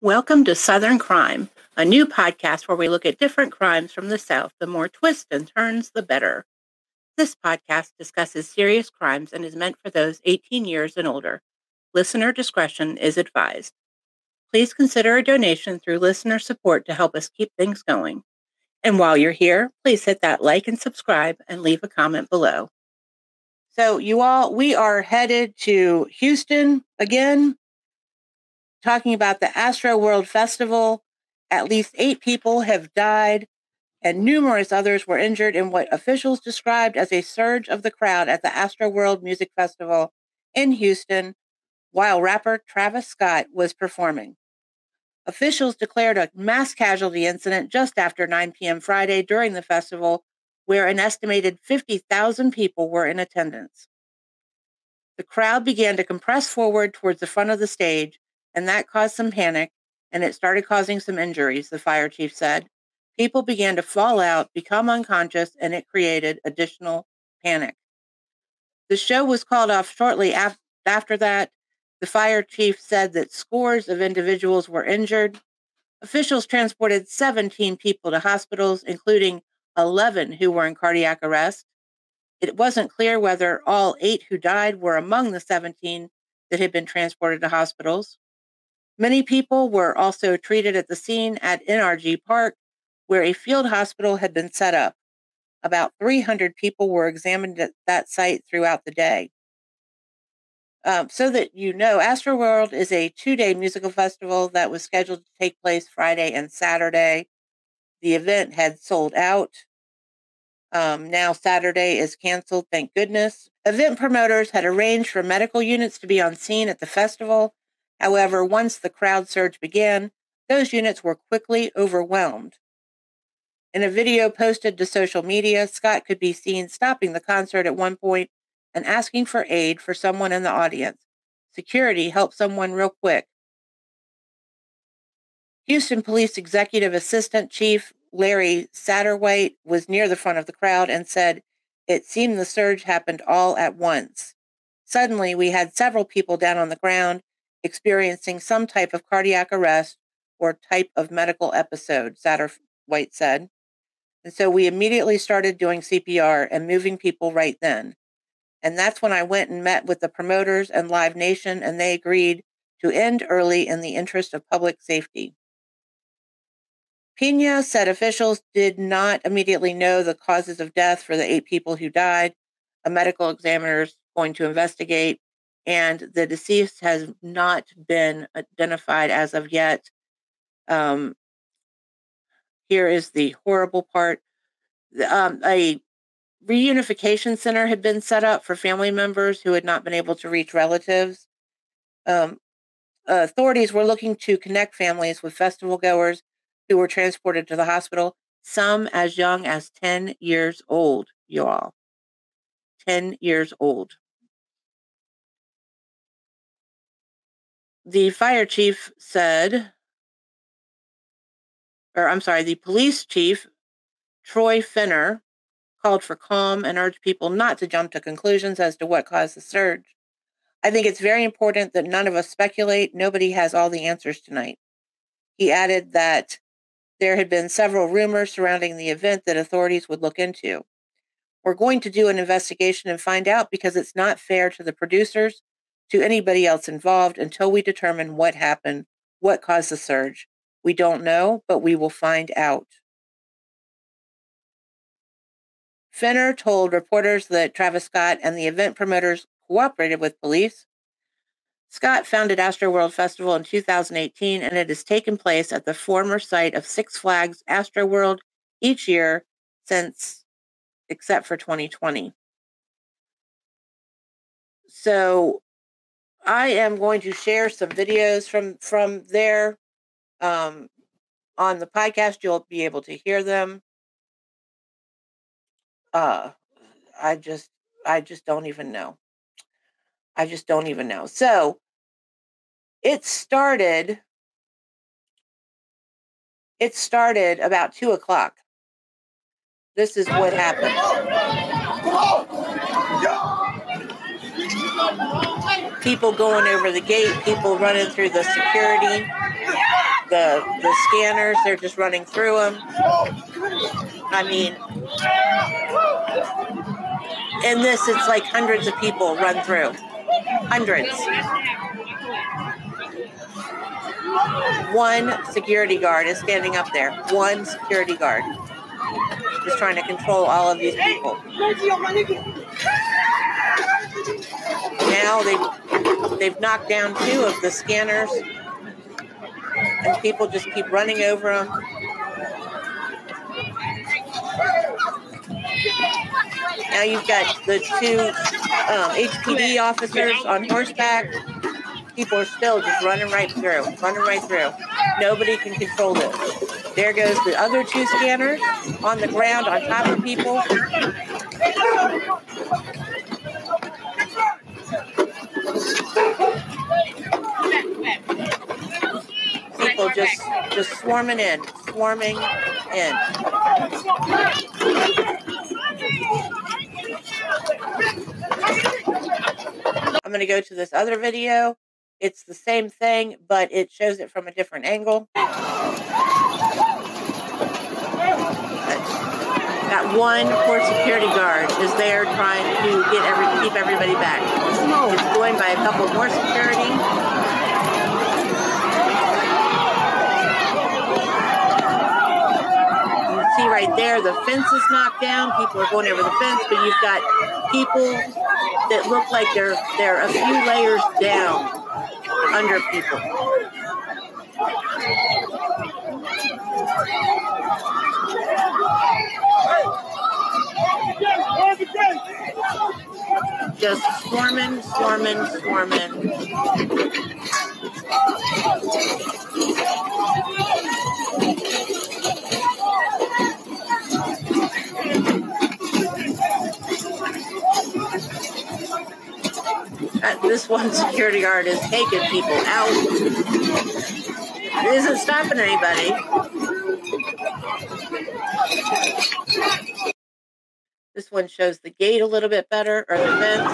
Welcome to Southern Crime, a new podcast where we look at different crimes from the South. The more twists and turns, the better. This podcast discusses serious crimes and is meant for those 18 years and older. Listener discretion is advised. Please consider a donation through listener support to help us keep things going. And while you're here, please hit that like and subscribe and leave a comment below. So you all, we are headed to Houston again, talking about the Astroworld Festival. At least 8 people have died and numerous others were injured in what officials described as a surge of the crowd at the Astroworld Music Festival in Houston while rapper Travis Scott was performing. Officials declared a mass casualty incident just after 9 p.m. Friday during the festival, where an estimated 50,000 people were in attendance. The crowd began to compress forward towards the front of the stage, and that caused some panic, and it started causing some injuries, the fire chief said. People began to fall out, become unconscious, and it created additional panic. The show was called off shortly after that. The fire chief said that scores of individuals were injured. Officials transported 17 people to hospitals, including 11 who were in cardiac arrest. It wasn't clear whether all 8 who died were among the 17 that had been transported to hospitals. Many people were also treated at the scene at NRG Park, where a field hospital had been set up. About 300 people were examined at that site throughout the day. So that you know, Astroworld is a 2-day musical festival that was scheduled to take place Friday and Saturday. The event had sold out. Now Saturday is canceled, thank goodness. Event promoters had arranged for medical units to be on scene at the festival. However, once the crowd surge began, those units were quickly overwhelmed. In a video posted to social media, Scott could be seen stopping the concert at one point and asking for aid for someone in the audience. Security helped someone real quick. Houston Police Executive Assistant Chief Larry Satterwhite was near the front of the crowd and said, "It seemed the surge happened all at once. Suddenly, we had several people down on the ground experiencing some type of cardiac arrest or type of medical episode," Satterwhite said. "And so we immediately started doing CPR and moving people right then. And that's when I went and met with the promoters and Live Nation, and they agreed to end early in the interest of public safety." Pena said officials did not immediately know the causes of death for the 8 people who died. A medical examiner is going to investigate, and the deceased has not been identified as of yet. Here is the horrible part. A reunification center had been set up for family members who had not been able to reach relatives. Authorities were looking to connect families with festival goers who were transported to the hospital, some as young as 10 years old, you all. 10 years old. The fire chief said, the police chief, Troy Finner, called for calm and urged people not to jump to conclusions as to what caused the surge. "I think it's very important that none of us speculate. Nobody has all the answers tonight." He added that there had been several rumors surrounding the event that authorities would look into. "We're going to do an investigation and find out because it's not fair to the producers, to anybody else involved until we determine what happened, what caused the surge. We don't know, but we will find out." Finner told reporters that Travis Scott and the event promoters cooperated with police. Scott founded Astroworld Festival in 2018, and it has taken place at the former site of Six Flags Astroworld each year since, except for 2020. So I am going to share some videos from there. On the podcast, you'll be able to hear them. I just don't even know. I just don't even know. So it started about 2:00. This is what happened. People going over the gate, people running through the security. the scanners, they're just running through them. I mean, in this, it's like hundreds of people run through. Hundreds. One security guard is standing up there. One security guard is trying to control all of these people. Now they've knocked down 2 of the scanners, and people just keep running over them. Now you've got the 2 HPD officers on horseback. People are still just running right through. Nobody can control this. There goes the other 2 scanners on the ground on top of people. People just swarming in. I'm going to go to this other video. It's the same thing, but it shows it from a different angle. That one poor security guard is there trying to keep everybody back. It's joined by a couple more security. You see right there, the fence is knocked down. People are going over the fence, but you've got people that look like they're a few layers down under people. Just swarming. This one security guard is taking people out. It isn't stopping anybody. This one shows the gate a little bit better, or the fence.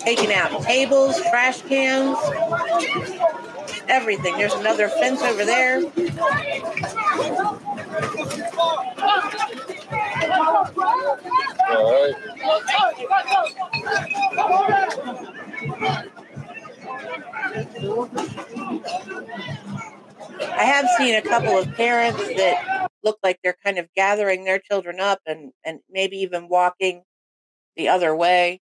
Taking out tables, trash cans, everything. There's another fence over there. I have seen a couple of parents that look like they're kind of gathering their children up and maybe even walking the other way.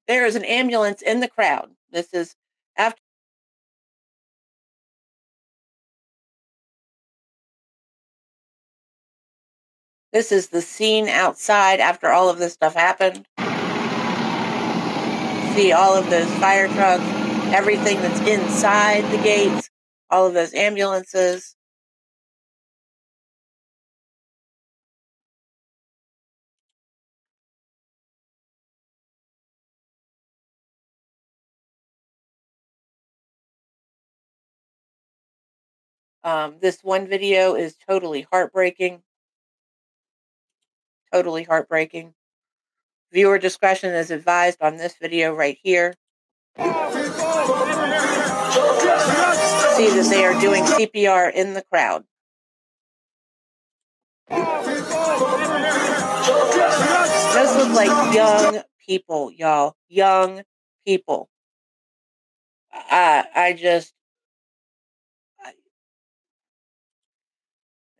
There is an ambulance in the crowd. This is after. This is the scene outside after all of this stuff happened. See all of those fire trucks, everything that's inside the gates, all of those ambulances. This one video is totally heartbreaking. Totally heartbreaking. Viewer discretion is advised on this video right here. See that they are doing CPR in the crowd. Those look like young people, y'all. Young people.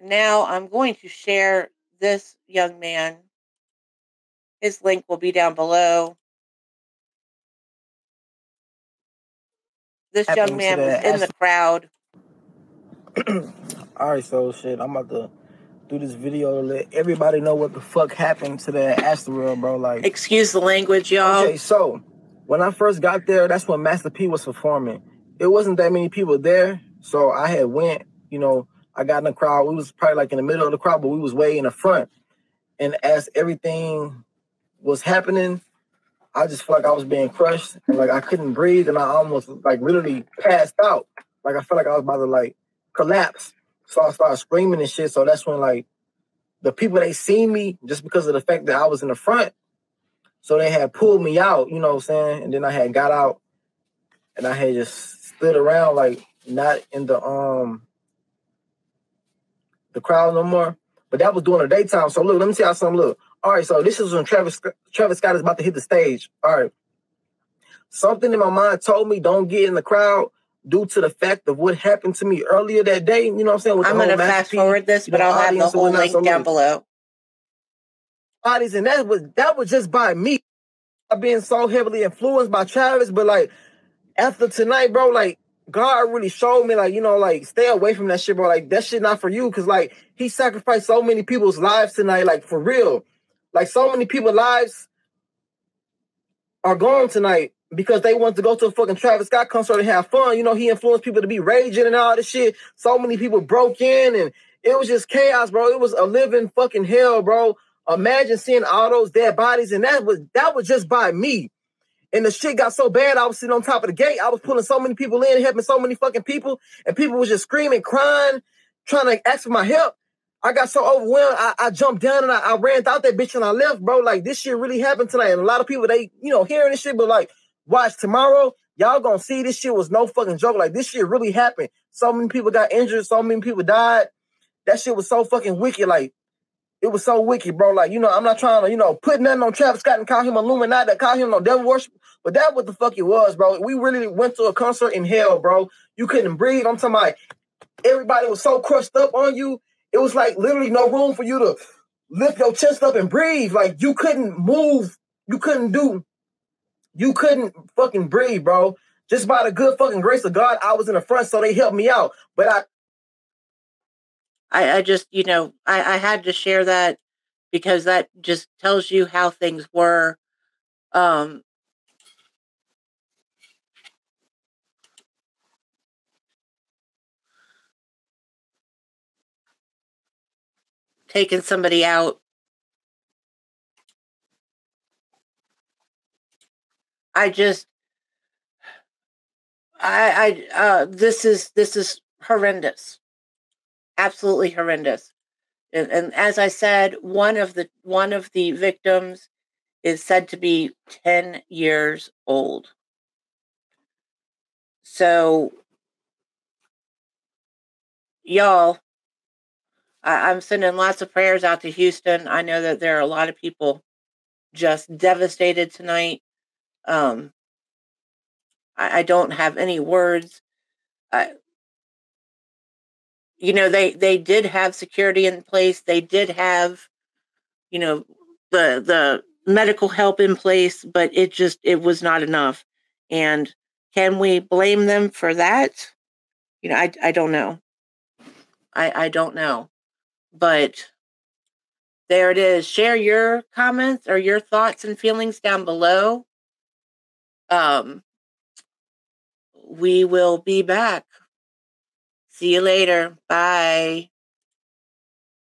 Now I'm going to share this young man. His link will be down below. This young man was in the crowd. Alright, so shit, I'm about to do this video to let everybody know what the fuck happened to that Astroworld, bro. Like, excuse the language, y'all. Okay, so when I first got there, that's when Master P was performing. It wasn't that many people there, so I had went, I got in the crowd. We was probably like in the middle of the crowd, but we was way in the front. And as everything was happening, I just felt like I was being crushed and like I couldn't breathe and I almost like literally passed out. Like I felt like I was about to like collapse. So I started screaming and shit. So that's when like the people, they seen me just because of the fact that I was in the front. So they had pulled me out, you know what I'm saying? And then I had got out and I had just stood around like not in the crowd no more. But that was during the daytime. So look, let me tell y'all something. Look. All right, so this is when Travis Scott is about to hit the stage. All right. Something in my mind told me don't get in the crowd due to the fact of what happened to me earlier that day. You know what I'm saying? With I'm going to fast forward this, but I'll have the whole link down below. Bodies, and that was just by me. I've been so heavily influenced by Travis, but like after tonight, bro, like God really showed me, like, you know, like stay away from that shit, bro. Like that shit not for you, cause like he sacrificed so many people's lives tonight, like for real. Like so many people's lives are gone tonight because they want to go to a fucking Travis Scott concert and have fun. You know, he influenced people to be raging and all this shit. So many people broke in and it was just chaos, bro. It was a living fucking hell, bro. Imagine seeing all those dead bodies, and that was just by me. And the shit got so bad, I was sitting on top of the gate. I was pulling so many people in, helping so many fucking people, and people was just screaming, crying, trying to ask for my help. I got so overwhelmed, I jumped down and I ran out that bitch and I left, bro. Like, this shit really happened tonight. And a lot of people, they, you know, hearing this shit, but like, watch tomorrow, y'all gonna see this shit was no fucking joke. Like, this shit really happened. So many people got injured, so many people died. That shit was so fucking wicked. Like, it was so wicked, bro. Like, you know, I'm not trying to, you know, put nothing on Travis Scott and call him Illuminati, call him no devil worship, but that's what the fuck it was, bro. We really went to a concert in hell, bro. You couldn't breathe. I'm talking about everybody was so crushed up on you. It was like literally no room for you to lift your chest up and breathe. Like, you couldn't move. You couldn't fucking breathe, bro. Just by the good fucking grace of God, I was in the front, so they helped me out. But I just, you know, I had to share that because that just tells you how things were. Taking somebody out. This is horrendous. Absolutely horrendous. And as I said, one of the victims is said to be 10 years old. So, y'all, I'm sending lots of prayers out to Houston. I know that there are a lot of people just devastated tonight. I don't have any words. You know, they did have security in place. They did have, you know, the medical help in place, but it was not enough. And can we blame them for that? You know, I don't know. I don't know. But there it is. Share your comments or your thoughts and feelings down below. We will be back. See you later. Bye.